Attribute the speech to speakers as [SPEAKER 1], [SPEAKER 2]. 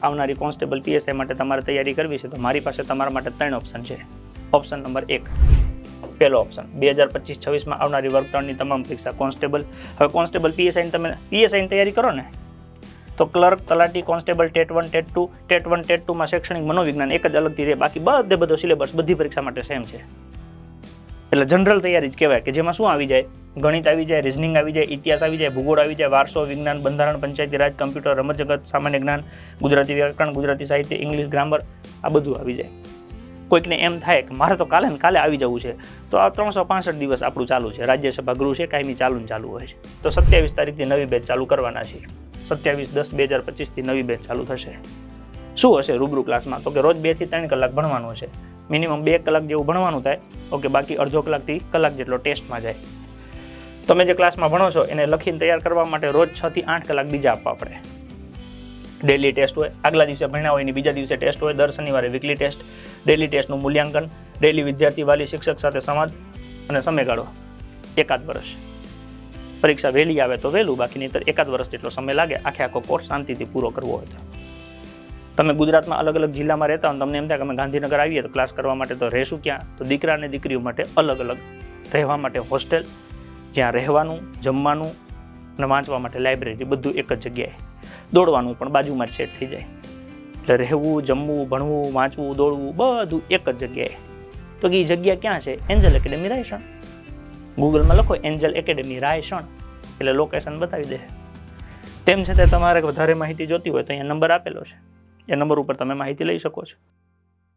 [SPEAKER 1] આવનારી constable PSI માટે તમારે તૈયારી કરવી છે તો મારી પાસે તમારા માટે 3 ઓપ્શન છે. ઓપ્શન નંબર 1, પહેલો ઓપ્શન 2025-26માં આવનારી વર્ગ 3ની તમામ પરીક્ષા કોન્સ્ટેબલ. હવે કોન્સ્ટેબલ પીએસઆઈની તમે પીએસઆઈની તૈયારી કરો ને તો ક્લર્ક, તલાટી, constable, TET 1, TET 2, TET 1, TET 2માં શૈક્ષણિક મનોવિજ્ઞાન એક જ અલગથી રહે, બાકી બધો સિલેબસ બધી પરીક્ષા માટે સેમ છે. એટલે જનરલ તૈયારી જ કહેવાય કે જેમાં શું આવી જાય, ગણિત આવી જાય, રિઝનિંગ આવી જાય, ઇતિહાસ આવી જાય, ભૂગોળ આવી જાય, વારસો, વિજ્ઞાન, બંધારણ, પંચાયતી રાજ, કમ્પ્યુટર, રમતજગત, સામાન્ય જ્ઞાન, ગુજરાતી વ્યાકરણ, ગુજરાતી સાહિત્ય, ઇંગ્લિશ ગ્રામર, આ બધું આવી જાય. કોઈકને એમ થાય કે મારે તો કાલે આવી જવું છે તો આ 365 દિવસ આપણું ચાલુ છે, રાજ્યસભા ગૃહ છે, કાયમી ચાલુ હોય છે. તો 27 તારીખથી નવી બેચ ચાલુ કરવાના છે. 27/10/2025થી નવી બેચ ચાલુ થશે. શું હશે રૂબરૂ ક્લાસમાં? તો કે રોજ 2 થી 3 કલાક ભણવાનું છે, મિનિમમ 2 કલાક જેવું ભણવાનું થાય. ઓકે, બાકી અડધો કલાકથી કલાક જેટલો ટેસ્ટમાં જાય. તમે જે ક્લાસમાં ભણો છો એને લખીને તૈયાર કરવા માટે રોજ 6 થી 8 કલાક બીજા આપવા પડે. ડેલી ટેસ્ટ હોય, આગલા દિવસે ભણ્યા હોય એની બીજા દિવસે ટેસ્ટ હોય, દર શનિવારે વીકલી ટેસ્ટ, ડેલી ટેસ્ટનું મૂલ્યાંકન, ડેલી વિદ્યાર્થી વાલી શિક્ષક સાથે સંવાદ અને સમયગાળો 1 વર્ષ. પરીક્ષા વહેલી આવે તો વહેલું, બાકી નહીં તો 1 વર્ષ જેટલો સમય લાગે આખો કોર્સ શાંતિથી પૂરો કરવો હોય તો. તમે ગુજરાતમાં અલગ અલગ જિલ્લામાં રહેતા હો, તમને એમ થાય કે અમે ગાંધીનગર આવીએ તો ક્લાસ કરવા માટે તો રહેશું ક્યાં? તો દીકરા અને દીકરીઓ માટે અલગ અલગ રહેવા માટે હોસ્ટેલ, જ્યાં રહેવાનું, જમવાનું અને વાંચવા માટે લાઇબ્રેરી, બધું એક જ જગ્યાએ. દોડવાનું પણ બાજુમાં જ સેટ થઈ જાય. એટલે રહેવું, જમવું, ભણવું, વાંચવું, દોડવું બધું એક જ જગ્યાએ. તો એ જગ્યા ક્યાં છે? Angel academy Raysan. ગૂગલમાં લખો એન્જલ એકેડેમી રાયસણ એટલે લોકેશન બતાવી દે. તેમ છતાં તમારે વધારે માહિતી જોતી હોય તો અહીંયા નંબર આપેલો છે, એ નંબર ઉપર તમે માહિતી લઈ શકો છો.